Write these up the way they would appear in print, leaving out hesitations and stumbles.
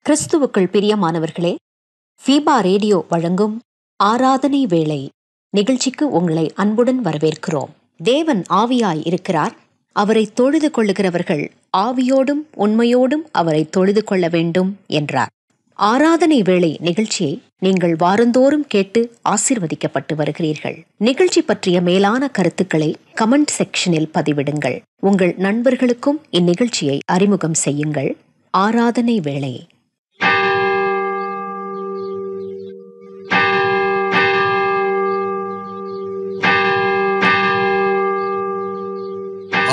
கிறிஸ்துவுக்குள் பிரியமானவர்களே, FIBA radio வழங்கும் ஆராதனை வேளை நிகழ்ச்சிக்கு உங்களை அன்புடன் வரவேற்கிறோம். தேவன் ஆவியாய் இருக்கிறார். அவரை தொழுது கொள்ளுகிறவர்கள் ஆவியோடும் உண்மையோடும் அவரை தொழுது கொள்ள வேண்டும் என்றார். ஆராதனை வேளை நிகழ்ச்சியை நீங்கள் வாரந்தோறும் கேட்டு ஆசீர்வதிக்கப்பட்டு வருகிறீர்கள். நிகழ்ச்சி பற்றிய மேலான கருத்துக்களை கமெண்ட் செக்ஷனில் பதிவிடுங்கள். உங்கள் நண்பர்களுக்கும் இந்நிகழ்ச்சியை அறிமுகம் செய்யுங்கள். ஆராதனை வேளை.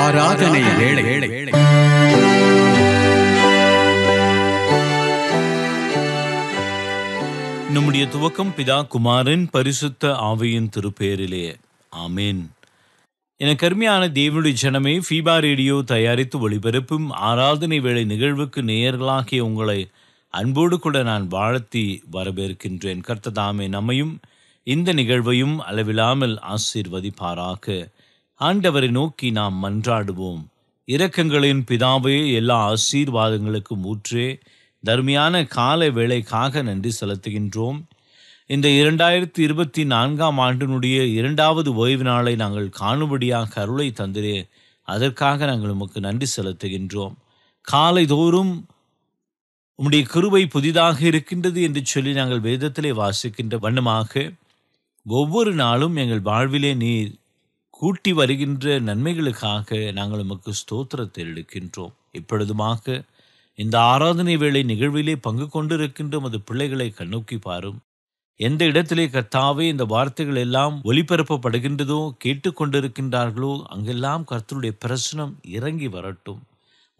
ஆராதனை வேளை. நம்முடைய துவக்கம் பிதா குமாரன் பரிசுத்த ஆவியின் திருப்பெயரிலே. ஆமேன். எனக்கு அருமையான தேவனுடைய ஜனமே, ஃபீபா ரேடியோ தயாரித்து ஒளிபரப்பும் ஆராதனை வேளை நிகழ்வுக்கு நேயர்களாகிய உங்களை அன்போடு கூட நான் வாழ்த்தி வரவேற்கின்றேன். கர்த்தர் தாமே நம்மையும் இந்த நிகழ்வையும் அளவில்லாமல் ஆசீர்வதிப்பாராக. ஆண்டவரை நோக்கி நாம் மன்றாடுவோம். இரக்கங்களின் பிதாவே, எல்லா ஆசீர்வாதங்களுக்கும் ஊற்றே, தர்மியான கால வேளைக்காக நன்றி செலுத்துகின்றோம். இந்த 2024ஆம் ஆண்டினுடைய 2வது ஓய்வு நாளை நாங்கள் காணும்படியாக அருளை தந்திரே, அதற்காக நாங்கள் உமக்கு நன்றி செலுத்துகின்றோம். காலை தோறும் உம்முடைய கிருபை புதிதாக இருக்கின்றது என்று சொல்லி நாங்கள் வேதத்திலே வாசிக்கின்ற வண்ணமாக ஒவ்வொரு நாளும் எங்கள் வாழ்விலே நீர் கூட்டி வருகின்ற நன்மைகளுக்காக நாங்கள் உமக்கு ஸ்தோத்திரத்தை எடுக்கின்றோம். இப்பொழுதுமாக இந்த ஆராதனை வேளை நிகழ்விலே பங்கு கொண்டிருக்கின்ற உமது பிள்ளைகளை கண்ணோக்கி பாரும். எந்த இடத்திலே கர்த்தாவே இந்த வார்த்தைகள் எல்லாம் ஒளிபரப்பப்படுகின்றதோ, கேட்டுக்கொண்டிருக்கின்றார்களோ, அங்கெல்லாம் கர்த்தருடைய பிரசனம் இறங்கி வரட்டும்.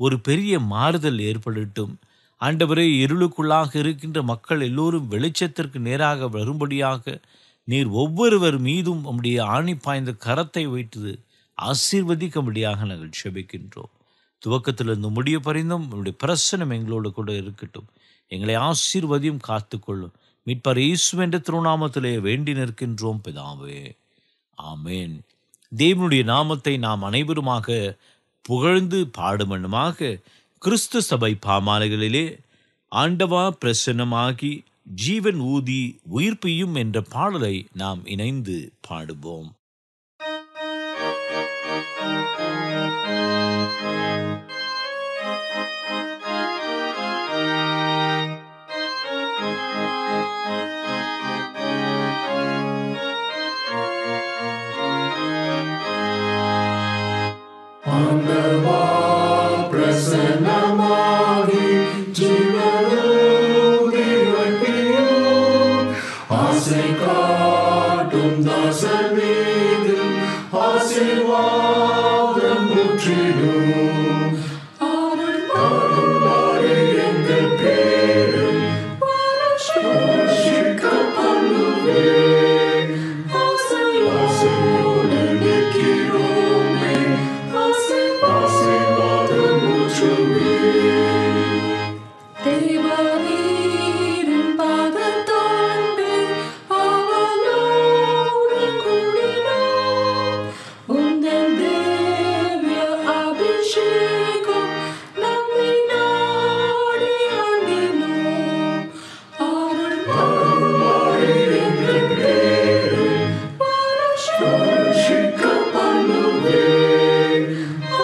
ஒரு பெரிய மாறுதல் ஏற்படட்டும். ஆண்டவரே, இருளுக்குள்ளாக இருக்கின்ற மக்கள் எல்லோரும் வெளிச்சத்திற்கு நேராக வரும்படியாக நீர் ஒவ்வொருவர் மீதும் உம்முடைய ஆணி பாய்ந்த கரத்தை வைத்து ஆசீர்வதிக்கும்படியாக நாங்கள் செபிக்கின்றோம். துவக்கத்திலிருந்து முடிய பரிந்தும் உம்முடைய பிரசனம் எங்களோடு கூட இருக்கட்டும். எங்களை ஆசீர்வதியும் காத்துக்கொள்ளும். மீட்பர் இயேசு என்ற திருநாமத்திலே வேண்டி நிற்கின்றோம் பிதாவே. ஆமேன். தேவனுடைய நாமத்தை நாம் அனைவருமாக புகழ்ந்து பாடுமண்ணுமாக கிறிஸ்து சபை பாமாலைகளிலே ஆண்டவா பிரசன்னமாகி ஜீவன் ஊதி உயிர்ப்பியும் என்ற பாடலை நாம் இணைந்து பாடுவோம். ஆண்டவா பிரசன்னமாகி ஜீவனூதி வைப்பியும் ஆசை காட்டும் தாசர் மீது ஆசீர்வாதம் முற்றிடும். அருள்மாறி எங்கள் பேரில் வருஷிக்க பண்ணுவேன். ஆசையோடு நிற்கிறோமே, ஆசீர்வாதம் முற்றுவேன். தேவரீரின் பாதத்தாண்டே அவளோடு கூடினோம். உந்தன் தேவிய அபிஷேகம் நம்மை நாடி அண்டினோம். அருள்மாறி எங்கள் பேரில் வருஷிக்க பண்ணுவேன்.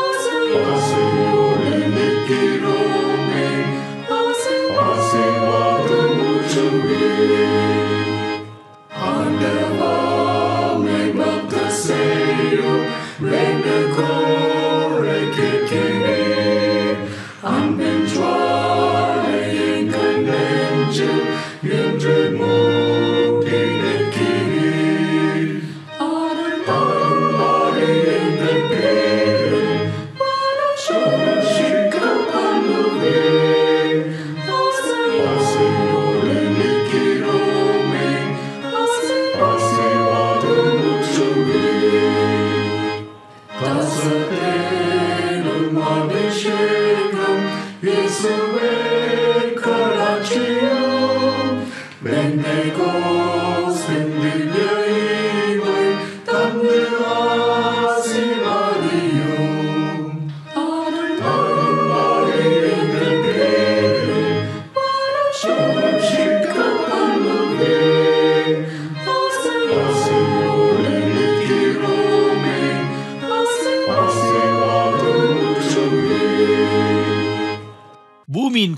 ஆசையோடு நிற்கிறோமே, ஆசீர்வாதம் முற்றுவேன். ஆண்டவா உம்மை பக்தர் செய்யும் வேண்டுகோளை கேட்கிறேன். அன்பின் ஜுவாலை எங்கள் நெஞ்சில் என்று மூடி நிற்கிறீர். அருள்மாறி எங்கள் பேரில் வருஷிக்க பண்ணுவேன். ஆசையோடு நிற்கிறோமே,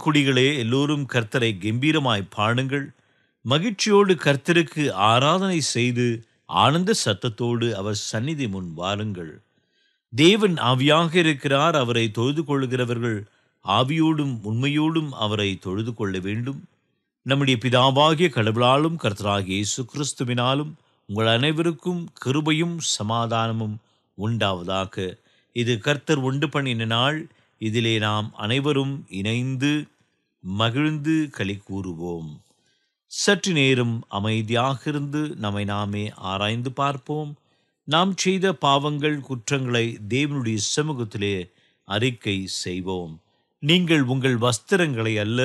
குடிகளே, எல்லோரும் கர்த்தரை கம்பீரமாய் பாடுங்கள். மகிழ்ச்சியோடு கர்த்தருக்கு ஆராதனை செய்து ஆனந்த சத்தத்தோடு அவர் சந்நிதி முன் வாருங்கள். தேவன் ஆவியாக இருக்கிறார். அவரை தொழுது கொள்கிறவர்கள் ஆவியோடும் உண்மையோடும் அவரை தொழுது கொள்ள வேண்டும். நம்முடைய பிதாவாகிய கடவுளாலும் கர்த்தராகிய இயேசு கிறிஸ்துவினாலும் உங்கள் அனைவருக்கும் கிருபையும் சமாதானமும் உண்டாவதாக. இது கர்த்தர் உண்டு பண்ணின நாள். இதிலே நாம் அனைவரும் இணைந்து மகிழ்ந்து களி கூறுவோம். சற்று நேரம் அமைதியாக இருந்து நம்மை நாமே ஆராய்ந்து பார்ப்போம். நாம் செய்த பாவங்கள் குற்றங்களை தேவனுடைய சமூகத்திலே அறிக்கை செய்வோம். நீங்கள் உங்கள் வஸ்திரங்களை அல்ல,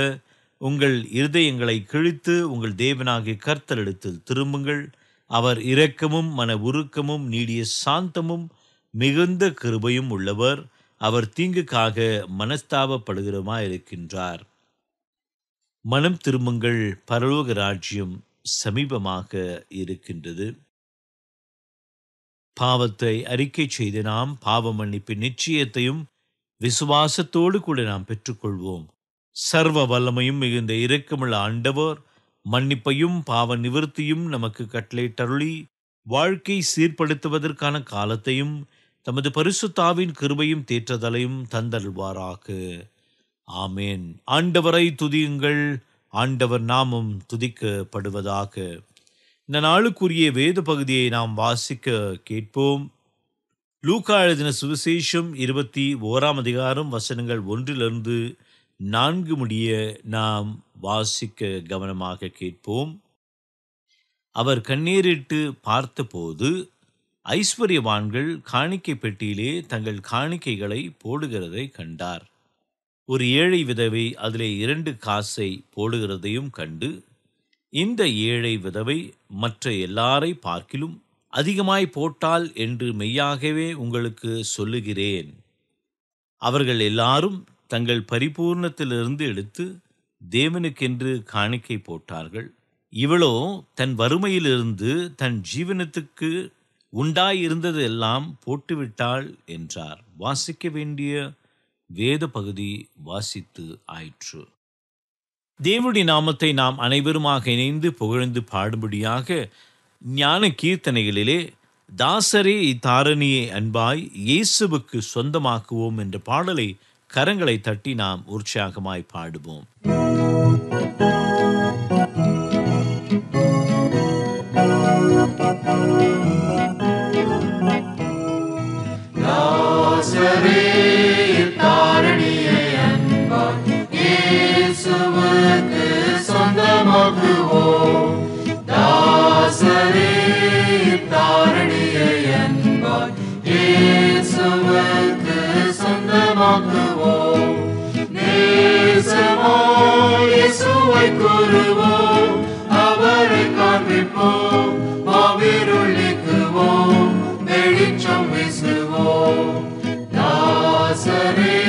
உங்கள் இருதயங்களை கிழித்து உங்கள் தேவனாகிய கர்த்தரிடத்தில் திரும்புங்கள். அவர் இரக்கமும் மன உருக்கமும் நீடிய சாந்தமும் மிகுந்த கிருபையும் உள்ளவர். அவர் தீங்குக்காக மனஸ்தாபப்படுகிறவராயிருக்கின்றார். மனம் திரும்புங்கள், பரலோக ராஜ்யம் சமீபமாக இருக்கின்றது. பாவத்தை அறிக்கை செய்து நாம் பாவ மன்னிப்பின் நிச்சயத்தையும் விசுவாசத்தோடு கூட நாம் பெற்றுக்கொள்வோம். சர்வ வல்லமையும் மிகுந்த இரக்கமுள்ள ஆண்டவர் மன்னிப்பையும் பாவ நிவர்த்தியும் நமக்கு கட்டளையிட்டருளி வாழ்க்கை சீர்படுத்துவதற்கான காலத்தையும் தமது பரிசுத்தாவின் கிருபையும் தேற்றதலையும் தந்தருள்வாராக. ஆமேன். ஆண்டவரை துதியுங்கள், ஆண்டவர் நாமம் துதிக்கப்படுவதாக. இந்த நாளுக்குரிய வேத பகுதியை நாம் வாசிக்க கேட்போம். லூக்கா எழுதின சுவிசேஷம் 21 அதிகாரம் வசனங்கள் 1-4 முடிய நாம் வாசிக்க கவனமாக கேட்போம். அவர் கண்ணீரிட்டு பார்த்தபோது ஐஸ்வர்யவான்கள் காணிக்கை பெட்டியிலே தங்கள் காணிக்கைகளை போடுகிறதை கண்டார். ஒரு ஏழை விதவை அதிலே 2 காசை போடுகிறதையும் கண்டு, இந்த ஏழை விதவை மற்ற எல்லாரை பார்க்கிலும் அதிகமாய் போட்டாள் என்று மெய்யாகவே உங்களுக்கு சொல்லுகிறேன். அவர்கள் எல்லாரும் தங்கள் பரிபூர்ணத்திலிருந்து எடுத்து தேவனுக்கென்று காணிக்கை போட்டார்கள். இவளோ தன் வறுமையிலிருந்து தன் ஜீவனத்துக்கு உண்டாயிருந்தது எல்லாம் போட்டுவிட்டாள் என்றார். வாசிக்க வேண்டிய வேத பகுதி வாசித்து ஆயிற்று. தேவனுடைய நாமத்தை நாம் அனைவருமாக இணைந்து புகழ்ந்து பாடும்படியாக ஞான கீர்த்தனைகளிலே தாசரே இத்தாரணியை அன்பாய் இயேசுவுக்கு சொந்தமாக்குவோம் என்ற பாடலை கரங்களை தட்டி நாம் உற்சாகமாய் பாடுவோம். அவரை காண்பிப்போம், மாவிருளிக்குவோம், வெளிச்சம் வீசுவோம். தாசரே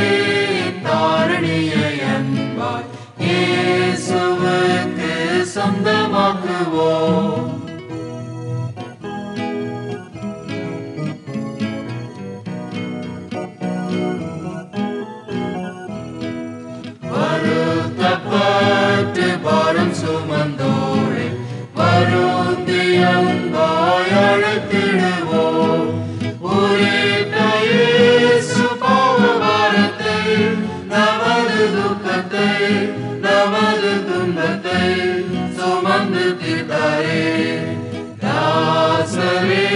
தாரணியை அன்பாய் இயேசுவுக்கு சொந்தமாக்குவோம். வருத்தப்பட்டு பாரம் சுமந்தோரை வருந்தி அன்பாய் அழைத்திடுவோம். உரித்த இயேசு பாவ பாரத்தை, நமது துக்கத்தை, நமது துன்பத்தை சுமந்து தீர்த்தாரே. தாசரே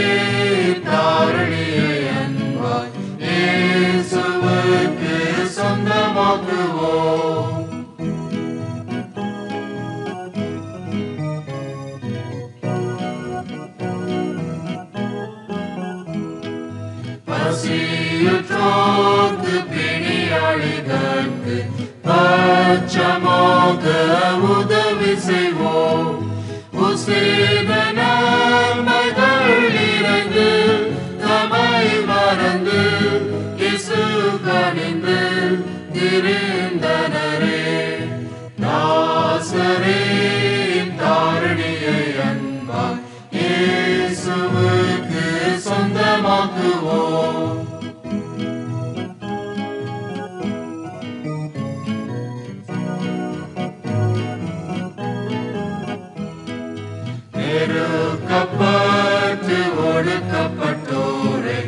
தாரணியை அன்பாய் இயேசுவுக்கு சொந்தமாக்குவோம். பசியுற்றோர்க்கு பிணியாளிகளுக்கு பட்சமாக உதவி செய்வோம். உசேத நன்மைகள் நிறைந்து தமை மறந்து இயேசு கனிந்து திரிந்தனரே. தாசரே தாரணியை அன்பாய் இயேசுவுக்கு சொந்தமாக்குவோம். ஒடுக்கப்பட்டு ஒடுக்கப்பட்டோரை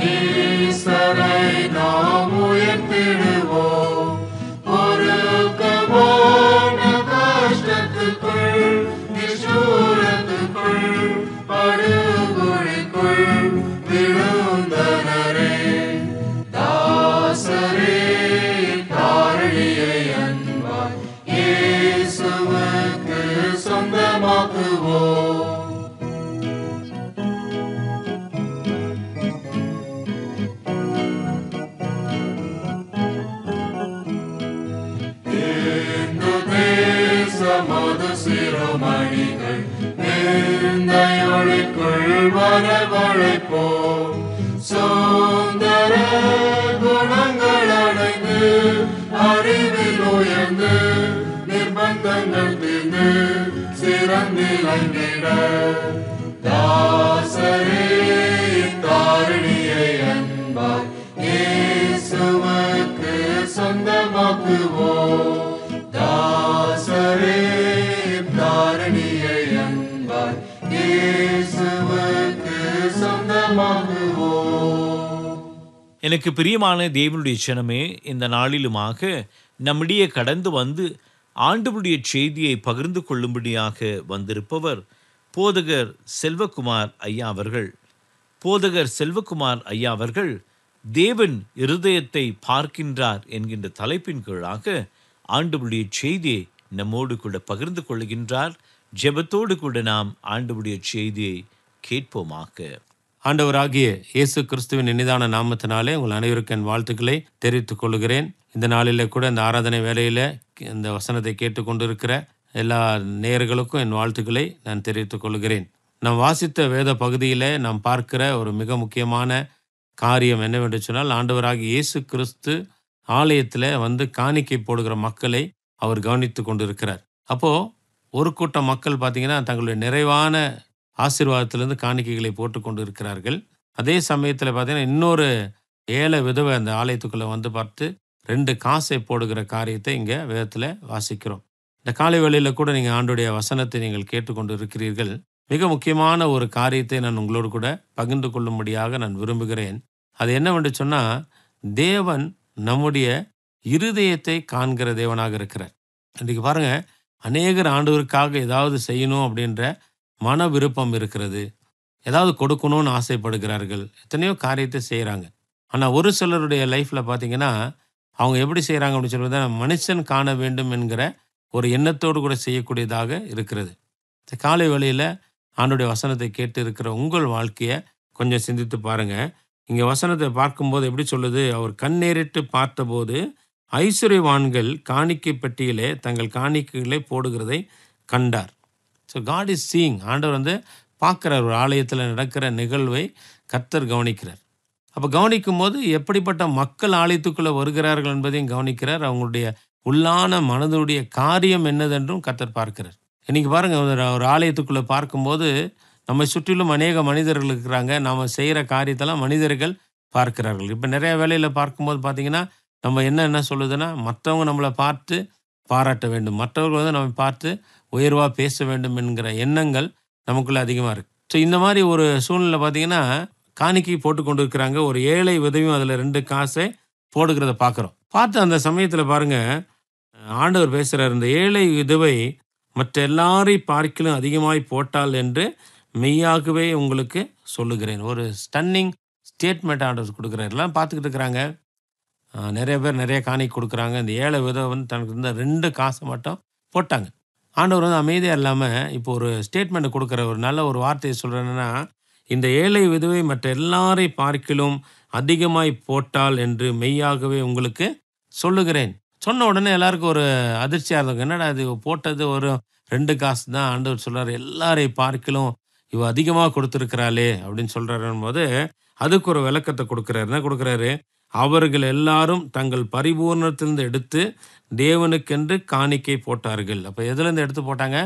ஈசரை நாம் உயர்த்திடுவோம். ஒருக்கமான கஷ்டத்துக்குள் நிஷ்டூரத்துக்குள் படுகொழிக்குள் விழுந்தனரே தாசரே தாரணியை அன்பாய் இயேசுவுக்கு சொந்தமாக்குவோம். மது சிறுமணிகள் நிந்தையொழிக்குள் வரவழைப்போம். சுந்தர குணங்கள் அடைந்து அறிவில் உயர்ந்து நிர்பந்தங்கள் தீர்ந்து சிறந்திலங்கிட தாசரே தாரணியை அன்பாய் இயேசுவுக்கு சொந்தமாக்குவோம். தாசரே தாரணியை அன்பாய் இயேசுவுக்கு சொந்தமாக்குவோம். எனக்கு பிரியமான தேவனுடைய ஜனமே, இந்த நாளிலுமாக நம்முடைய கடந்து வந்து ஆண்டவருடைய செய்தியை பகிர்ந்து கொள்ளும்படியாக வந்திருப்பவர் போதகர் செல்வகுமார் ஐயா அவர்கள். போதகர் செல்வகுமார் ஐயா அவர்கள் தேவன் இருதயத்தை பார்க்கின்றார் என்கின்ற தலைப்பின் கீழாக ஆண்டவருடைய செய்தியை நம்மோடு கூட பகிர்ந்து கொள்கின்றார். ஜெபத்தோடு கூட நாம் ஆண்டவருடைய செய்தியை கேட்போமாக. ஆண்டவராகிய இயேசு கிறிஸ்துவின் இனிதான நாமத்தினாலே உங்கள் அனைவருக்கும் என் வாழ்த்துக்களை தெரிவித்துக் கொள்கிறேன். இந்த நாளில் கூட இந்த ஆராதனை வேளையில் இந்த வசனத்தை கேட்டுக்கொண்டிருக்கிற எல்லா நேயர்களுக்கும் என் வாழ்த்துக்களை நான் தெரிவித்துக் கொள்கிறேன். நாம் வாசித்த வேத பகுதியில் நாம் பார்க்கிற ஒரு மிக முக்கியமான காரியம் என்னவென்று சொன்னால், ஆண்டவராகிய இயேசு கிறிஸ்து ஆலயத்தில் வந்து காணிக்கை போடுகிற மக்களை அவர் கவனித்து கொண்டிருக்கிறார். அப்போது ஒரு கூட்டம் மக்கள் பார்த்திங்கன்னா தங்களுடைய நிறைவான ஆசீர்வாதத்திலிருந்து காணிக்கைகளை போட்டு கொண்டு இருக்கிறார்கள். அதே சமயத்தில் பார்த்திங்கன்னா இன்னொரு ஏழை விதவை அந்த ஆலயத்துக்குள்ளே வந்து பார்த்து 2 காசை போடுகிற காரியத்தை இங்கே வேதத்தில் வாசிக்கிறோம். இந்த காலை வேளையில் கூட நீங்கள் ஆண்டுடைய வசனத்தை நீங்கள் கேட்டுக்கொண்டு இருக்கிறீர்கள். மிக முக்கியமான ஒரு காரியத்தை நான் உங்களோடு கூட பகிர்ந்து கொள்ளும்படியாக நான் விரும்புகிறேன். அது என்னவென்று சொன்னால், தேவன் நம்முடைய இருதயத்தை காண்கிற தேவனாக இருக்கிறார். இன்றைக்கு பாருங்கள், அநேகர் ஆண்டவருக்காக ஏதாவது செய்யணும் அப்படின்ற மன விருப்பம் இருக்கிறது. ஏதாவது கொடுக்கணும்னு ஆசைப்படுகிறார்கள். எத்தனையோ காரியத்தை செய்கிறாங்க. ஆனால் ஒரு சிலருடைய லைஃப்பில் பார்த்திங்கன்னா அவங்க எப்படி செய்கிறாங்க அப்படின்னு சொல்வது, மனுஷன் காண வேண்டும் என்கிற ஒரு எண்ணத்தோடு கூட செய்யக்கூடியதாக இருக்கிறது. இந்த காலை வேளையில் ஆண்டுடைய வசனத்தை கேட்டு இருக்கிற உங்கள் வாழ்க்கையை கொஞ்சம் சிந்தித்து பாருங்கள். இங்கே வசனத்தை பார்க்கும்போது எப்படி சொல்லுது, அவர் கண்ணேறிட்டு பார்த்தபோது ஐஸ்வர்யவான்கள் காணிக்கை பெட்டியிலே தங்கள் காணிக்கைகளை போடுகிறதை கண்டார். So God is seeing. ஆண்டவர் வந்து பார்க்குறார். ஒரு ஆலயத்தில் நடக்கிற நிகழ்வை கர்த்தர் கவனிக்கிறார். அப்போ கவனிக்கும் போது எப்படிப்பட்ட மக்கள் ஆலயத்துக்குள்ளே வருகிறார்கள் என்பதையும் கவனிக்கிறார். அவங்களுடைய உள்ளான மனதுடைய காரியம் என்னதென்றும் கர்த்தர் பார்க்கிறார். இன்றைக்கி பாருங்கள், ஒரு ஆலயத்துக்குள்ளே பார்க்கும்போது நம்ம சுற்றிலும் அநேக மனிதர்கள் இருக்கிறாங்க. நாம் செய்கிற காரியத்தெல்லாம் மனிதர்கள் பார்க்கிறார்கள். இப்போ நிறைய வேலையில் பார்க்கும்போது பார்த்திங்கன்னா நம்ம என்ன சொல்லுதுன்னா, மற்றவங்க நம்மளை பார்த்து பாராட்ட வேண்டும், மற்றவர்கள் வந்து நம்ம பார்த்து உயர்வாக பேச வேண்டும் என்கிற எண்ணங்கள் நமக்குள்ளே அதிகமாக இருக்குது. ஸோ இந்த மாதிரி ஒரு சூழ்நிலை பார்த்திங்கன்னா காணிக்கை போட்டு கொண்டு இருக்கிறாங்க. ஒரு ஏழை விதவையும் அதில் 2 காசை போடுகிறத பார்க்குறோம். பார்த்து அந்த சமயத்தில் பாருங்கள், ஆண்டவர் பேசுகிறார், இந்த ஏழை விதவை மற்ற எல்லாரையும் பார்க்கிலும் அதிகமாய் போட்டாள் என்று மெய்யாகவே உங்களுக்கு சொல்லுகிறேன். ஒரு ஸ்டன்னிங் ஸ்டேட்மெண்ட் ஆண்டவர் கொடுக்குறாரு. எல்லாம் பார்த்துக்கிட்டு இருக்கிறாங்க. நிறைய பேர் நிறைய காணிக்கை கொடுக்குறாங்க. இந்த ஏழை விதவை வந்து தனக்கு இருந்த 2 காசை மட்டும் போட்டாங்க. ஆண்டவர் வந்து அமைதியாக இல்லாமல் இப்போ ஒரு ஸ்டேட்மெண்ட் கொடுக்குற ஒரு நல்ல ஒரு வார்த்தையை சொல்கிறேன்னா, இந்த ஏழை விதவை மற்ற எல்லாரை பார்க்கிலும் அதிகமாய் போட்டாள் என்று மெய்யாகவே உங்களுக்கு சொல்லுகிறேன். சொன்ன உடனே எல்லாருக்கும் ஒரு அதிர்ச்சியாக இருக்கும். என்னடா இது, போட்டது ஒரு 2 காசு தான். ஆண்டவர் சொல்கிறார், எல்லாரை பார்க்கிலும் இவ அதிகமாக கொடுத்துருக்கிறாளே அப்படின்னு சொல்கிறாருன்னு போது அதுக்கு ஒரு விளக்கத்தை கொடுக்குறாரு. என்ன கொடுக்குறாரு, அவர்கள் எல்லாரும் தங்கள் பரிபூர்ணத்திலிருந்து எடுத்து தேவனுக்கென்று காணிக்கை போட்டார்கள். அப்போ எதுலேருந்து எடுத்து போட்டாங்க?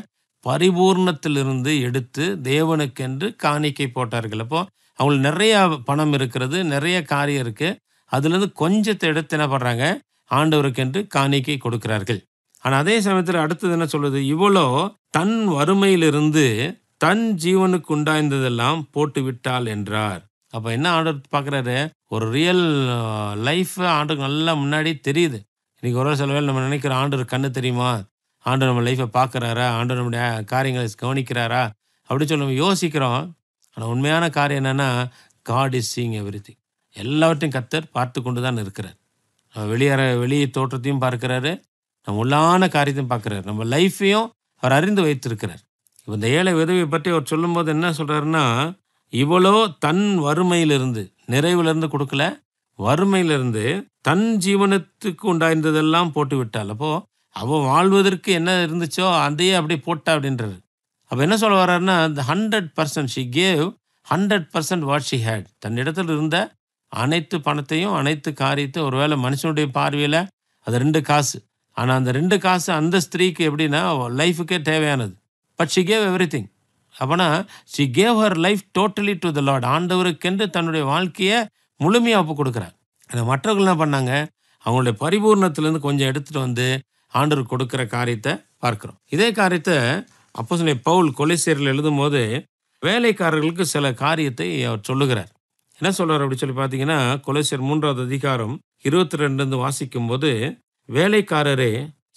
பரிபூர்ணத்திலிருந்து எடுத்து தேவனுக்கென்று காணிக்கை போட்டார்கள். அப்போது அவங்களுக்கு நிறைய பணம் இருக்கிறது, நிறைய காரியம் இருக்குது. அதுலேருந்து கொஞ்சத்தை எடுத்து என்ன பண்ணுறாங்க, ஆண்டவருக்கென்று காணிக்கை கொடுக்கிறார்கள். ஆனால் அதே சமயத்தில் அடுத்தது என்ன சொல்லுது, இவ்வளோ தன் வறுமையிலிருந்து தன் ஜீவனுக்கு உண்டாய்ந்ததெல்லாம் போட்டு விட்டாள் என்றார். அப்போ என்ன ஆண்டவர் பார்க்குறாரு, ஒரு ரியல் லைஃப் ஆண்டவருக்கு நல்லா முன்னாடி தெரியுது. இன்றைக்கி ஒரு சில வேளை நம்ம நினைக்கிற ஆண்டவர் கண்ணு தெரியுமா, ஆண்டவர் நம்ம லைஃப்பை பார்க்குறாரா, ஆண்டவர் நம்முடைய காரியங்களை கவனிக்கிறாரா அப்படின்னு சொல்லி நம்ம யோசிக்கிறோம். ஆனால் உண்மையான காரியம் என்னென்னா, காட் இஸ் சீயிங் எவ்ரிதிங். எல்லாவற்றையும் கர்த்தர் பார்த்து கொண்டு தான் இருக்கிறார். வெளியே தோற்றத்தையும் பார்க்கிறாரு, நம்ம உள்ளான காரியத்தையும் பார்க்குறாரு, நம்ம லைஃப்பையும் அவர் அறிந்து வைத்திருக்கிறார். இப்போ இந்த ஏழை விதவை பற்றி அவர் சொல்லும்போது என்ன சொல்கிறாருன்னா, இவளோ தன் வறுமையிலிருந்து, நிறைவிலிருந்து கொடுக்கல, வறுமையிலிருந்து தன் ஜீவனத்துக்கு உண்டாயிருந்ததெல்லாம் போட்டு விட்டாள். அப்போது அவள் வாழ்வதற்கு என்ன இருந்துச்சோ அதையே அப்படியே போட்டா அப்படின்றாரு. அப்போ என்ன சொல்ல வர்றாருன்னா, the 100% she gave 100% what she had. தன் இடத்துல இருந்த அனைத்து பணத்தையும் அனைத்து காரியத்தையும், ஒருவேளை மனுஷனுடைய பார்வையில் அது 2 காசு, ஆனால் அந்த 2 காசு அந்த ஸ்திரீக்கு எப்படின்னா லைஃபுக்கே தேவையானது. But she gave everything. அப்போனா she gave her life totally to the Lord. ஆண்டவருக்கென்று தன்னுடைய வாழ்க்கையை முழுமையாக ஒப்பு கொடுக்குறார். ஆனால் மற்றவர்கள் என்ன பண்ணாங்க, அவங்களுடைய பரிபூர்ணத்திலேருந்து கொஞ்சம் எடுத்துகிட்டு வந்து ஆண்டவர் கொடுக்குற காரியத்தை பார்க்குறோம். இதே காரியத்தை அப்போஸ்தலன் பவுல் கொலோசியரில் எழுதும் போது வேலைக்காரர்களுக்கு சில காரியத்தை அவர் சொல்லுகிறார். என்ன சொல்கிறார் அப்படி சொல்லி பார்த்தீங்கன்னா, கொலோசியர் 3வது அதிகாரம் 22 வாசிக்கும் போது, வேலைக்காரரே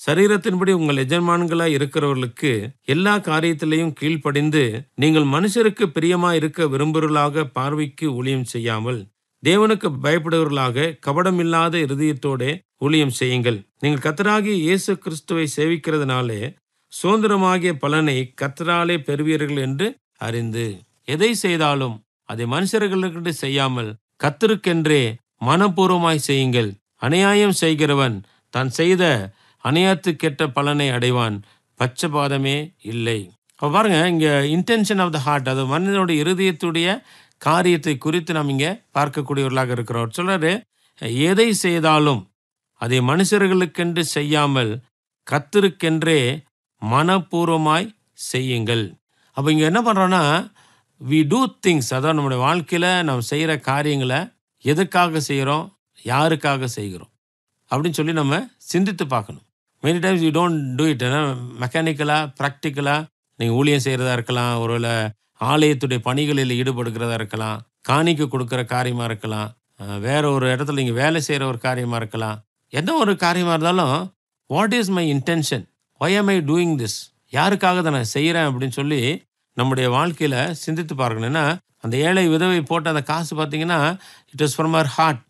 சரீரத்தின்படி உங்கள் எஜமான்களாய் இருக்கிறவர்களுக்கு எல்லா காரியத்திலையும் கீழ்ப்படிந்து நீங்கள் மனுஷருக்கு பிரியமாய் இருக்க விரும்புகிறவர்களாக பார்வைக்கு ஊழியம் செய்யாமல் தேவனுக்கு பயப்படுவர்களாக கபடமில்லாத இருதயத்தோடு ஊழியம் செய்யுங்கள். நீங்கள் கர்த்தராகிய இயேசு கிறிஸ்துவை சேவிக்கிறதுனாலே சுதந்திரமாகிய பலனை கர்த்தராலே பெறுவீர்கள் என்று அறிந்து, எதை செய்தாலும் அதை மனுஷர்களுக்கு செய்யாமல் கர்த்தருக்கென்றே மனப்பூர்வமாய் செய்யுங்கள். அநியாயம் செய்கிறவன் தான் செய்த அநியாயத்துக்கெட்ட பலனை அடைவான், பட்சபாதமே இல்லை. அப்போ பாருங்க, இங்கே இன்டென்ஷன் ஆஃப் த ஹார்ட், அது மனிதனுடைய இருதயத்துடைய காரியத்தை குறித்து நாம் இங்கே பார்க்கக்கூடியவர்களாக இருக்கிறோம். சொல்றாரு, எதை செய்தாலும் அதை மனுஷர்களுக்கென்று செய்யாமல் கர்த்தருக்கென்றே மனப்பூர்வமாய் செய்யுங்கள். அப்போ இங்கே என்ன பண்ணுறோன்னா, வி டூ திங்ஸ், அதாவது நம்முடைய வாழ்க்கையில் நாம் செய்கிற காரியங்களை எதுக்காக செய்கிறோம், யாருக்காக செய்கிறோம் அப்படின்னு சொல்லி நம்ம சிந்தித்து பார்க்கணும். Many times you don't do it. ஏன்னா மெக்கானிக்கலாக ப்ராக்டிக்கலாக நீங்கள் ஊழியம் செய்கிறதா இருக்கலாம், ஒருவேளை ஆலயத்துடைய பணிகளில் ஈடுபடுகிறதா இருக்கலாம், காணிக்க கொடுக்குற காரியமாக இருக்கலாம், வேற ஒரு இடத்துல நீங்கள் வேலை செய்கிற ஒரு காரியமாக இருக்கலாம். எந்த ஒரு காரியமாக இருந்தாலும் what is my intention, why am I doing this, யாருக்காக தான் நான் செய்கிறேன் அப்படின்னு சொல்லி நம்முடைய வாழ்க்கையில் சிந்தித்து பார்க்கணும். ஏன்னா அந்த ஏழை விதவை போட்ட அந்த காசு பார்த்தீங்கன்னா, it is from our heart,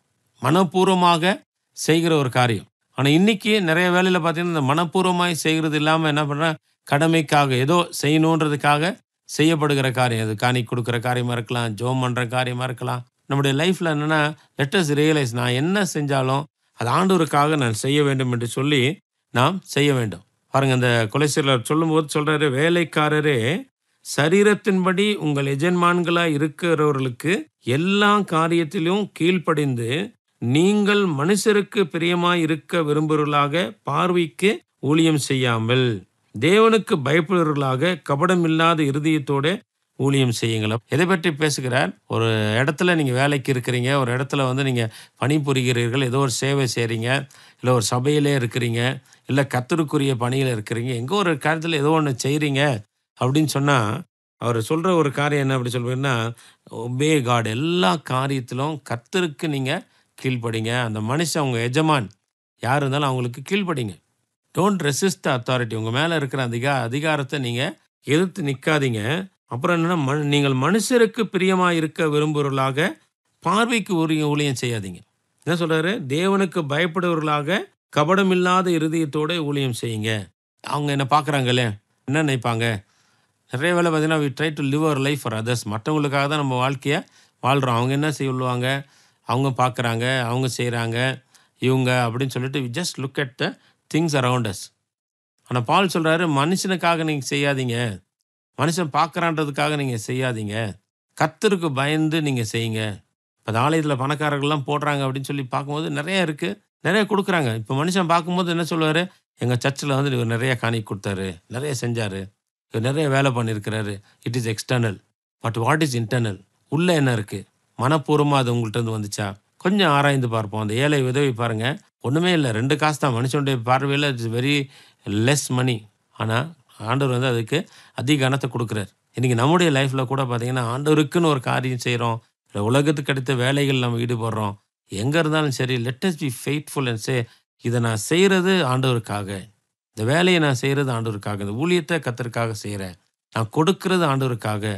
மனப்பூர்வமாக செய்கிற ஒரு காரியம். ஆனால் இன்றைக்கி நிறைய வேலையில் பார்த்தீங்கன்னா இந்த மனப்பூர்வமாய் செய்கிறது இல்லாமல் என்ன பண்ணுறேன், கடமைக்காக ஏதோ செய்யணுன்றதுக்காக செய்யப்படுகிற காரியம். அது காணி கொடுக்குற காரியமாக இருக்கலாம், ஜோம் பண்ணுற காரியமாக இருக்கலாம். நம்முடைய லைஃப்பில் என்னென்னா, லெட் அஸ் ரியலைஸ், நான் என்ன செஞ்சாலும் அது ஆண்டவருக்காக நான் செய்ய வேண்டும் என்று சொல்லி நாம் செய்ய வேண்டும். பாருங்கள், அந்த கொலோசியரில் சொல்லும்போது சொல்கிறாரு, வேலைக்காரரே சரீரத்தின்படி உங்கள் எஜமான்களாக இருக்கிறவர்களுக்கு எல்லா காரியத்திலும் கீழ்ப்படிந்து நீங்கள் மனுஷருக்கு பிரியமாய் இருக்க விரும்புகிறவர்களாக பார்வைக்கு ஊழியம் செய்யாமல் தேவனுக்கு பயப்படுவர்களாக கபடமில்லாத இருதயத்தோட ஊழியம் செய்யுங்கள். எதை பற்றி பேசுகிறார், ஒரு இடத்துல நீங்கள் வேலைக்கு இருக்கிறீங்க, ஒரு இடத்துல வந்து நீங்கள் பணிபுரிகிறீர்கள், ஏதோ ஒரு சேவை செய்கிறீங்க, இல்லை ஒரு சபையிலே இருக்கிறீங்க, இல்லை கர்த்தருக்குரிய பணியில் இருக்கிறீங்க, எங்கோ ஒரு காரியத்தில் ஏதோ ஒன்று செய்கிறீங்க அப்படின்னு சொன்னால் அவர் சொல்கிற ஒரு காரியம் என்ன அப்படி சொல்வீங்கன்னா, ஒபே காட், எல்லா காரியத்திலும் கர்த்தருக்கு நீங்கள் கீழ்ப்படிங்க. அந்த மனுஷன் உங்கள் எஜமான் யார் இருந்தாலும் அவங்களுக்கு கீழ்ப்படிங்க. Don't resist the authority. உங்கள் மேலே இருக்கிற அதிகாரத்தை நீங்கள் எதிர்த்து நிற்காதீங்க. அப்புறம் என்னென்னா, நீங்கள் மனுஷருக்கு பிரியமாக இருக்க விரும்புகிறவர்களாக பார்வைக்கு ஊழியம் செய்யாதீங்க. என்ன சொல்கிறாரு, தேவனுக்கு பயப்படுவர்களாக கபடமில்லாத இருதயத்தோடு ஊழியம் செய்யுங்க. அவங்க என்ன பார்க்குறாங்களே, என்ன நினைப்பாங்க, நிறைய வேலை பார்த்தீங்கன்னா we try to live our life for others. மற்றவங்களுக்காக தான் நம்ம வாழ்க்கையை வாழ்கிறோம். அவங்க என்ன சொல்லுவாங்க, அவங்க பார்க்குறாங்க, அவங்க செய்கிறாங்க, இவங்க அப்படின்னு சொல்லிட்டு we just look at the things around us. ஆனால் பால் சொல்கிறாரு, மனுஷனுக்காக நீங்கள் செய்யாதீங்க, மனுஷன் பார்க்குறான்றதுக்காக நீங்கள் செய்யாதீங்க, கர்த்தருக்கு பயந்து நீங்கள் செய்யுங்க. இப்போ ஆலயத்தில் பணக்காரர்கள்லாம் போடுறாங்க அப்படின்னு சொல்லி பார்க்கும்போது நிறைய இருக்குது, நிறைய கொடுக்குறாங்க. இப்போ மனுஷன் பார்க்கும்போது என்ன சொல்லுவார், எங்கள் சர்ச்சில் வந்து இவர் நிறைய காணிக்கை கொடுத்தாரு, நிறைய செஞ்சார், இவர் நிறைய வேலை பண்ணியிருக்கிறாரு. It is external. But what is internal, உள்ளே என்ன இருக்குது, மனப்பூர்வமாக அது உங்கள்கிட்ட வந்துச்சா, கொஞ்சம் ஆராய்ந்து பார்ப்போம். அந்த ஏழை உதவி பாருங்கள், ஒன்றுமே இல்லை, 2 காசு தான். மனுஷனுடைய பார்வையில் இட்ஸ் வெரி லெஸ் மணி. ஆனால் ஆண்டவர் வந்து அதுக்கு அதிக கனத்தை கொடுக்குறார். இன்றைக்கி நம்முடைய லைஃப்பில் கூட பார்த்திங்கன்னா ஆண்டவருக்குன்னு ஒரு காரியம் செய்கிறோம், இல்லை உலகத்துக்கு அடுத்த வேலைகள் நம்ம ஈடுபடுறோம். எங்கே இருந்தாலும் சரி, let us B faithful and say, இதை நான் செய்கிறது ஆண்டவருக்காக, இந்த வேலையை நான் செய்கிறது ஆண்டவருக்காக, இந்த ஊழியத்தை கர்த்தருக்காக செய்கிறேன், நான் கொடுக்கறது ஆண்டவருக்காக.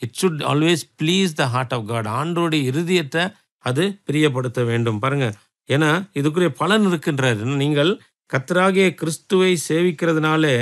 It should always please the heart of God. ஆண்டவருடைய இருதயத்தை அது பிரியப்படுத்த வேண்டும். பாருங்கள், ஏன்னா இதுக்குரிய பலன் இருக்குன்றார். நீங்கள் கர்த்தராகிய கிறிஸ்துவை சேவிக்கிறதுனாலே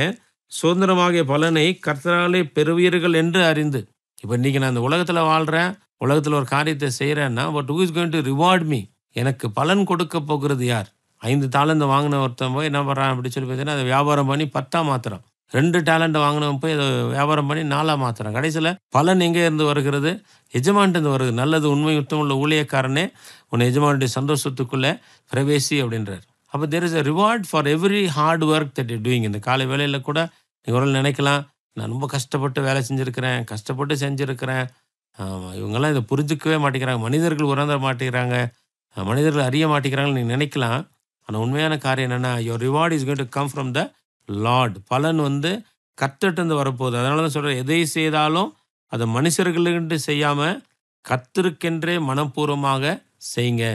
சுதந்திரமாகிய பலனை கர்த்தராலே பெறுவீர்கள் என்று அறிந்து. இப்போ இன்றைக்கி நான் இந்த உலகத்தில் வாழ்கிறேன், உலகத்தில் ஒரு காரியத்தை செய்கிறேன்னா, but who is going to reward me? எனக்கு பலன் கொடுக்க போகிறது யார்? 5 தாலந்து வாங்கின ஒருத்தன் போய் என்ன பண்ணுறான் அப்படி சொல்லி பார்த்தீங்கன்னா, அதை வியாபாரம் பண்ணி 10 மாத்திரம். 2 டேலண்ட் வாங்கினவன் போய் அதை வியாபாரம் பண்ணி 4 மாத்திரம். கடைசியில் பலன் எங்கே இருந்து வருகிறது? எஜமான்ட்டு வருது. நல்லது உண்மை யுத்தம் உள்ள ஊழியக்காரனே, உன் எஜமானுடைய சந்தோஷத்துக்குள்ளே பிரவேசி அப்படின்றார். அப்போ there is a reward for every hard work that you doing. இந்த காலை வேலையில் கூட நீங்கள் ஒரு நினைக்கலாம், நான் ரொம்ப கஷ்டப்பட்டு வேலை செஞ்சுருக்கிறேன், கஷ்டப்பட்டு செஞ்சுருக்கிறேன், இவங்கெல்லாம் இதை புரிஞ்சிக்கவே மாட்டேங்கிறாங்க, மனிதர்கள் உணர மாட்டேங்கிறாங்க, மனிதர்கள் அறிய மாட்டேங்கிறாங்கன்னு நீங்கள் நினைக்கலாம். ஆனால் உண்மையான காரியம் என்னென்னா, your reward is going to come from the Lord. பலன் கர்த்தர்கிட்ட வரப்போகுது. அதனால தான் சொல்கிறேன், எதை செய்தாலும் அதை மனுஷர்களுக்கு செய்யாமல் கர்த்தருக்கென்றே மனப்பூர்வமாக செய்யுங்க.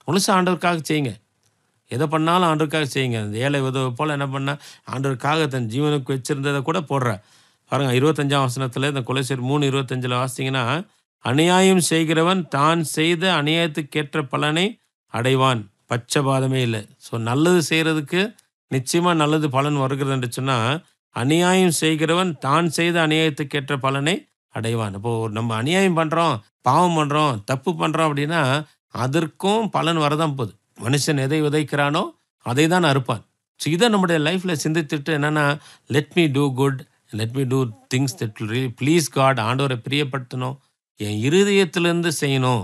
முழுசாக ஆண்டவருக்காக செய்யுங்க. எதை பண்ணாலும் ஆண்டவருக்காக செய்யுங்க. அந்த ஏழை உதவி போல் என்ன பண்ணால் ஆண்டவருக்காக தன் ஜீவனுக்கு வச்சுருந்ததை கூட போடுற. பாருங்கள், 25ஆம் வசனத்தில் இந்த கொலோசியர் 3:25 வாசித்தீங்கன்னா, அநியாயம் செய்கிறவன் தான் செய்த அநியாயத்துக்கேற்ற பலனை அடைவான், பட்சபாதமே இல்லை. ஸோ நல்லது செய்கிறதுக்கு நிச்சயமாக நல்லது பலன் வருகிறதுன்னு சொன்னால், அநியாயம் செய்கிறவன் தான் செய்த அநியாயத்துக்கேற்ற பலனை அடைவான். இப்போது நம்ம அநியாயம் பண்ணுறோம், பாவம் பண்ணுறோம், தப்பு பண்ணுறோம் அப்படின்னா அதற்கும் பலன் வரதான் போகுது. மனுஷன் எதை விதைக்கிறானோ அதை தான் அறுப்பான். ஸோ இதை நம்முடைய லைஃப்பில் சிந்தித்துட்டு என்னென்னா, let me do good, let me do things that will really please God. ஆண்டவரை பிரியப்படுத்தணும், என் இருதயத்திலேருந்து செய்யணும்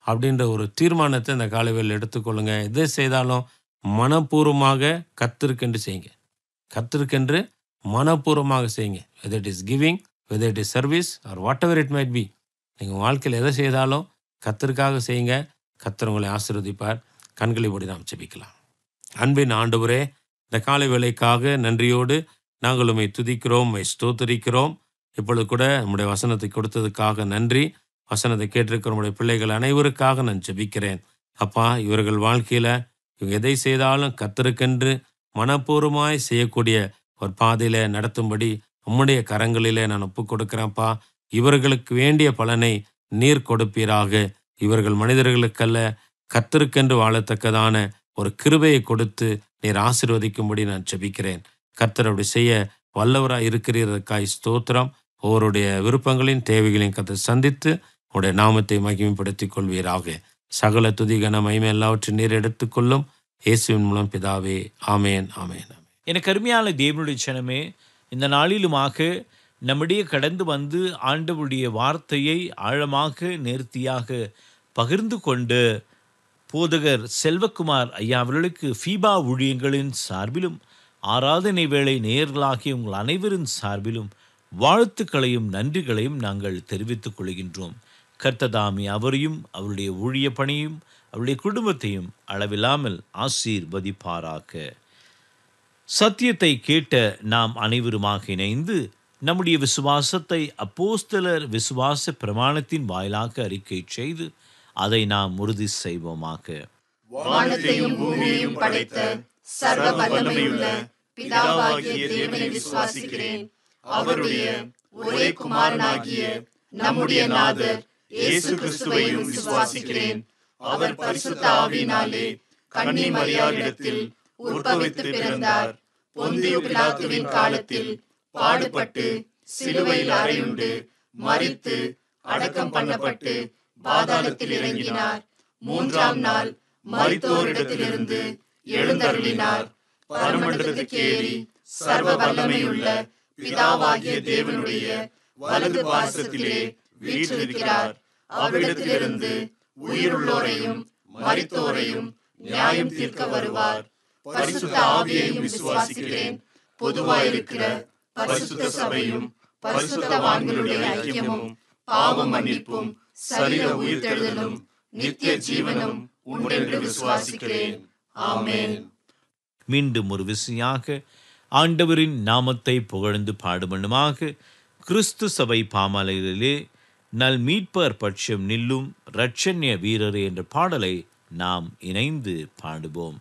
அப்படின்ற ஒரு தீர்மானத்தை இந்த காலைவேளையில் எடுத்துக்கொள்ளுங்க. எதை செய்தாலும் மனப்பூர்வமாக கர்த்தருக்கென்று செய்யுங்க. கர்த்தருக்கென்று மனப்பூர்வமாக செய்யுங்க. Whether it is giving, whether it is service or whatever it might be. நீங்கள் வாழ்க்கையில் எதை செய்தாலும் கர்த்தருக்காக செய்யுங்க. கர்த்தர் உங்களை ஆசீர்வதிப்பார். கண்களை மூடி நாம் ஜெபிக்கலாம். அன்பின் ஆண்டவரே, இந்த காலை வேளைக்காக நன்றியோடு நாங்கள் உம்மை துதிக்கிறோம், உம்மை ஸ்தோத்திரிக்கிறோம். இப்பொழுது கூட நம்முடைய வசனத்தை கொடுத்ததுக்காக நன்றி. வசனத்தை கேட்டிருக்கிற நம்முடைய பிள்ளைகள் அனைவருக்காக நான் ஜெபிக்கிறேன். அப்பா, இவர்கள் வாழ்க்கையில் இவங்க எதை செய்தாலும் கர்த்தருக்கென்று மனப்பூர்வமாய் செய்யக்கூடிய ஒரு பாதையில் நடத்தும்படி உம்முடைய கரங்களிலே நான் ஒப்புக் கொடுக்கிறேன்ப்பா. இவர்களுக்கு வேண்டிய பலனை நீர் கொடுப்பீராக. இவர்கள் மனிதர்களுக்கல்ல, கர்த்தருக்கென்று வாழத்தக்கதான ஒரு கிருபையை கொடுத்து நீர் ஆசீர்வதிக்கும்படி நான் ஜெபிக்கிறேன். கர்த்தர் அப்படி செய்ய வல்லவராக இருக்கிறதற்காய் ஸ்தோத்திரம். ஒவ்வொருடைய விருப்பங்களையும் தேவைகளையும் கர்த்தர் சந்தித்து உடைய நாமத்தை மகிமைப்படுத்திக் கொள்வீராக. சகல துதி கன மகிமை எல்லாவற்றையும் நீர் எடுத்துக்கொள்ளும். இயேசுவின் மூலம் பிதாவே, ஆமேன், ஆமேன். எனக்கு அருமையான தேவனுடைய ஜனமே, இந்த நாளிலுமாக நம்முடைய கடந்து வந்து ஆண்டவருடைய வார்த்தையை ஆழமாக நேர்த்தியாக பகிர்ந்து கொண்டு போதகர் செல்வகுமார் ஐயா அவர்களுக்கு ஃபீபா ஊழியங்களின் சார்பிலும் ஆராதனை வேளை நேயர்களாகிய உங்கள் அனைவரின் சார்பிலும் வாழ்த்துக்களையும் நன்றிகளையும் நாங்கள் தெரிவித்துக் கொள்கின்றோம். கர்த்ததாமி அவரையும் அவருடைய ஊழிய பணியும் அவருடைய குடும்பத்தையும் அளவில்லாமல் ஆசீர்வதிப்பாராக. சத்தியத்தை கேட்ட நாம் அனைவருமாக இணைந்து நம்முடைய விசுவாசத்தை அப்போஸ்தலர் விசுவாச பிரமாணத்தின் வாயிலாக அறிக்கை செய்து அதை நாம் உறுதி செய்வோமாக. வானத்தையும் பூமியையும் படைத்த சர்வ வல்லமையுள்ள பிதாவாகிய தேவனை விசுவாசிக்கிறேன். அவருடைய ஒரே குமாரனாகிய நம்முடைய நாதர் இயேசு கிறிஸ்துவையும் விசுவாசிக்கிறேன். அவர் பரிசுத்த ஆவியினாலே கன்னி மரியாளிடத்தில் உற்பவித்து பிறந்தார். பொந்தியு பிலாத்துவின் காலத்தில் பாடுபட்டு சிலுவையில் அறையுண்டு மரித்து அடக்கம் பண்ணப்பட்டு பாதாளத்தில் இறங்கினார். 3ஆம் நாள் மரித்தோரிடத்திலிருந்து எழுந்தருளினார். பரமண்டலத்துக்கு ஏறி சர்வ வல்லமையுள்ள பிதாவாகிய தேவனுடைய வலது பாசத்திலே வீற்றிருக்கிறார். அவ்விடத்திலிருந்து உயிருள்ளோரையும் மரித்தோரையும் நியாயம் தீர்க்க வருவார். பரிசுத்த ஆவியையும் விசுவாசிக்கிறேன். பொதுவாயிருக்கிற பரிசுத்த சபையும் பரிசுத்தவான்களுடைய ஐக்கியமும் பாவ மன்னிப்பும் சரீர உயிர்த்தெழுதலும் நித்திய ஜீவனும் உண்டென்று விசுவாசிக்கிறேன். ஆமென். மீண்டும் ஒரு விசையாக ஆண்டவரின் நாமத்தை புகழ்ந்து பாடுமனுமாக கிறிஸ்து சபை பாமாலைகளிலே நல் மீட்பர் பட்சம் நில்லும் இரட்சண்ய வீரரே என்ற பாடலை நாம் இணைந்து பாடுவோம்.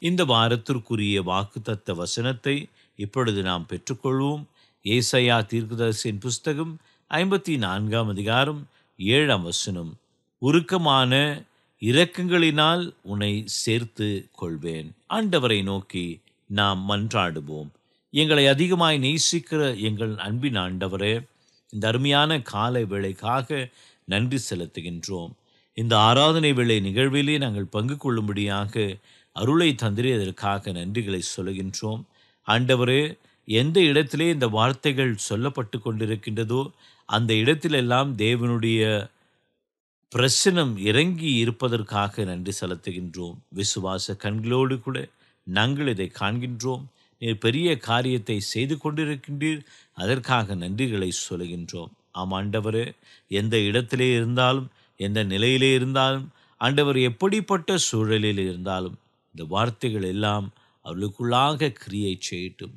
இந்த வாரத்திற்குரிய வாக்குத்தத்த வசனத்தை இப்பொழுது நாம் பெற்றுக்கொள்வோம். ஏசாயா தீர்க்கதரிசியின் புஸ்தகம் 54 அதிகாரம் 7 வசனம். உருக்கமான இரக்கங்களினால் உன்னை சேர்த்து கொள்வேன். ஆண்டவரை நோக்கி நாம் மன்றாடுவோம். எங்களை அதிகமாய் நேசிக்கிற எங்கள் அன்பின் ஆண்டவரே, இந்த அருமையான காலை வேளைக்காக நன்றி செலுத்துகின்றோம். இந்த ஆராதனை வேளை நிகழ்விலே நாங்கள் பங்கு கொள்ளும்படியாக அருளை தந்திரியதற்காக நன்றிகளை சொல்லுகின்றோம். ஆண்டவரே, எந்த இடத்திலே இந்த வார்த்தைகள் சொல்லப்பட்டு கொண்டிருக்கின்றதோ அந்த இடத்திலெல்லாம் தேவனுடைய பிரசனம் இறங்கி இருப்பதற்காக நன்றி செலுத்துகின்றோம். விசுவாச கண்களோடு கூட நாங்கள் இதை காண்கின்றோம். நீர் பெரிய காரியத்தை செய்து கொண்டிருக்கின்றீர், அதற்காக நன்றிகளை சொல்லுகின்றோம். ஆம் ஆண்டவரே, எந்த இடத்திலே இருந்தாலும் எந்த நிலையிலே இருந்தாலும் ஆண்டவர் எப்படிப்பட்ட சூழலில் இருந்தாலும் இந்த வார்த்தைகள் எல்லாம் அவர்களுக்குள்ளாக கிரியை செய்யட்டும்.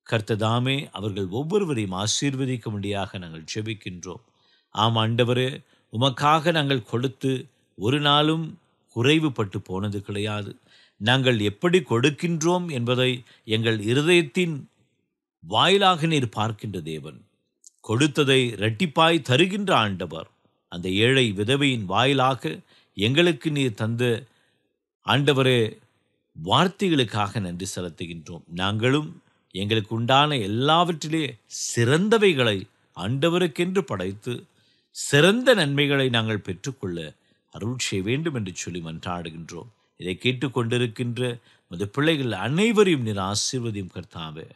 கர்த்ததாமே அவர்கள் ஒவ்வொருவரையும் ஆசீர்வதிக்கும்படியாக நாங்கள் ஜெபிக்கின்றோம். ஆம் ஆண்டவரே, உமக்காக நாங்கள் கொடுத்து ஒரு நாளும் குறைவுபட்டு போனது கிடையாது. நாங்கள் எப்படி கொடுக்கின்றோம் என்பதை எங்கள் இருதயத்தின் வாயிலாக நீர் பார்க்கின்ற தேவன். கொடுத்ததை இரட்டிப்பாய் தருகின்ற ஆண்டவர். அந்த ஏழை விதவையின் வாயிலாக எங்களுக்கு நீர் தந்த ஆண்டவரே வார்த்தைகளுக்காக நன்றி செலுத்துகின்றோம். நாங்களும் எங்களுக்கு உண்டான எல்லாவற்றிலே சிறந்தவைகளை ஆண்டவருக்கென்று படைத்து சிறந்த நன்மைகளை நாங்கள் பெற்றுக்கொள்ள அருள் செய்ய வேண்டும் என்று சொல்லி மன்றாடுகின்றோம். இதை கேட்டுக்கொண்டிருக்கின்ற உமது பிள்ளைகள் அனைவரையும் நீர் ஆசீர்வதியும் கர்த்தாவே.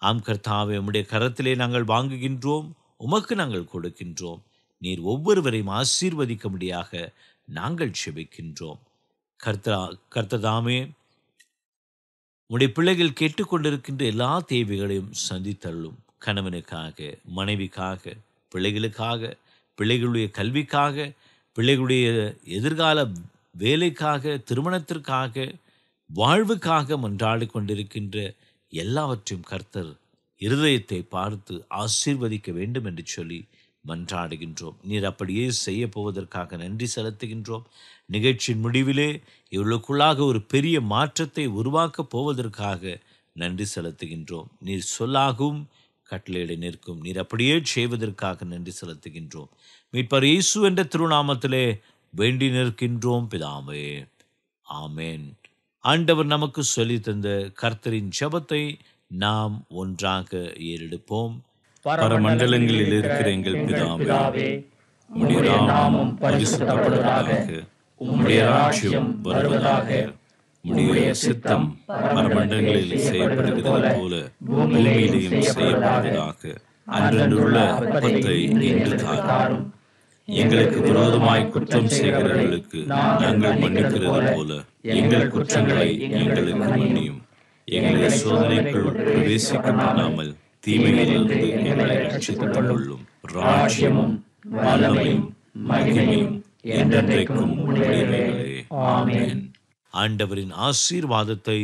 ஆம் கர்த்தாவே, உம்முடைய கரத்திலே நாங்கள் வாங்குகின்றோம், உமக்கு நாங்கள் கொடுக்கின்றோம். நீர் ஒவ்வொருவரையும் ஆசீர்வதிக்கும்படியாக நாங்கள் செபிக்கின்றோம். கர்த்ததாமே, உம்முடைய பிள்ளைகள் கேட்டுக்கொண்டிருக்கின்ற எல்லா தேவைகளையும் சந்தித்தள்ளும். கணவனுக்காக, மனைவிக்காக, பிள்ளைகளுக்காக, பிள்ளைகளுடைய கல்விக்காக, பிள்ளைகளுடைய எதிர்கால வேலைக்காக, திருமணத்திற்காக, வாழ்வுக்காக மன்றாடி கொண்டிருக்கின்ற எல்லாவற்றையும் கர்த்தர் இருதயத்தை பார்த்து ஆசீர்வதிக்க வேண்டும் என்று சொல்லி மன்றாடுகின்றோம். நீர் அப்படியே செய்ய போவதற்காக நன்றி செலுத்துகின்றோம். நிகழ்ச்சியின் முடிவிலே இவர்களுக்குள்ளாக ஒரு பெரிய மாற்றத்தை உருவாக்கப் போவதற்காக நன்றி செலுத்துகின்றோம். நீர் சொல்லாகவும் கட்டளையிட நிற்கும். நீர் அப்படியே செய்வதற்காக நன்றி செலுத்துகின்றோம். மீட்பர் இயேசு என்ற திருநாமத்திலே வேண்டி நிற்கின்றோம் பிதாவே, ஆமேன். ஆண்டவர் நமக்கு சொல்லி தந்த கர்த்தரின் ஜெபத்தை நாம் ஒன்றாக ஏறெடுப்போம். பரமண்டலங்களில் இருக்கிற எங்கள் பிதாவே, உம்முடைய நாமம் பரிசுத்தப்படுவதாக, உம்முடைய ராஜ்யம் வருவதாக, உம்முடைய சித்தம் பரமண்டலங்களில் செய்யப்படுகிறது போல பூமியிலேயும் செய்யப்படுவதாக. அன்றன்றுள்ள அப்பத்தை இன்று தாரும். எங்களுக்கு விரோதமாய் குற்றம் செய்கிறவர்களுக்கு நாங்கள் மன்னிக்கிறது போல எங்கள் குற்றங்களை எங்களுக்கு மன்னியும். எங்களை சோதனைக்குள் பிரவேசிக்க பண்ணாமல் தீமையிலிருந்து எங்களை ரட்சித்துக் கொள்ளும். ராஜ்யமும் வல்லமையும் மகிமையும் என்றென்றைக்கும் உம்முடையவைகளே. ஆமென். ஆண்டவரின் ஆசீர்வாதத்தை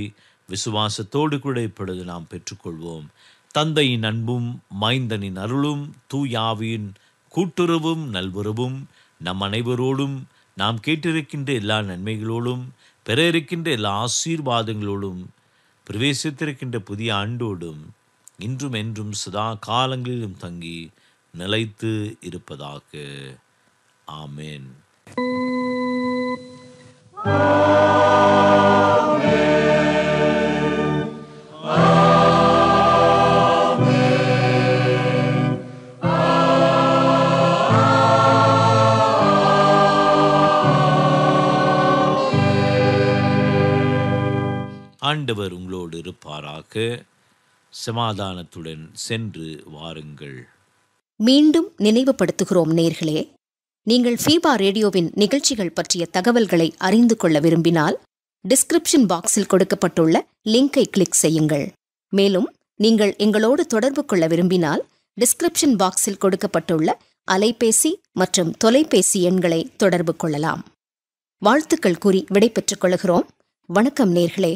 விசுவாசத்தோடு கூட இப்பொழுது நாம் பெற்றுக்கொள்வோம். தந்தையின் அன்பும் மைந்தனின் அருளும் தூயாவியின் கூட்டுறவும் நல்வுறவும் நம் அனைவரோடும், நாம் கேட்டிருக்கின்ற எல்லா நன்மைகளோடும், பெற இருக்கின்ற எல்லா ஆசீர்வாதங்களோடும், பிரவேசித்திருக்கின்ற புதிய ஆண்டோடும் இன்றும் என்றும் சதா காலங்களிலும் தங்கி நிலைத்து இருப்பதாக. ஆமென். ஆண்டவர் உங்களோடு இருப்பாராக. சமாதானத்துடன் சென்று வாருங்கள். மீண்டும் நினைவுபடுத்துகிறோம் நேர்களே, நீங்கள் ஃபீபா ரேடியோவின் நிகழ்ச்சிகள் பற்றிய தகவல்களை அறிந்து கொள்ள விரும்பினால் டிஸ்கிரிப்ஷன் பாக்ஸில் கொடுக்கப்பட்டுள்ள லிங்கை கிளிக் செய்யுங்கள். மேலும் நீங்கள் எங்களோடு தொடர்பு கொள்ள விரும்பினால் டிஸ்கிரிப்ஷன் பாக்ஸில் கொடுக்கப்பட்டுள்ள அலைபேசி மற்றும் தொலைபேசி எண்களை தொடர்பு கொள்ளலாம். வாழ்த்துக்கள் கூறி விடைபெற்றுக் கொள்கிறோம். வணக்கம் நேர்களே.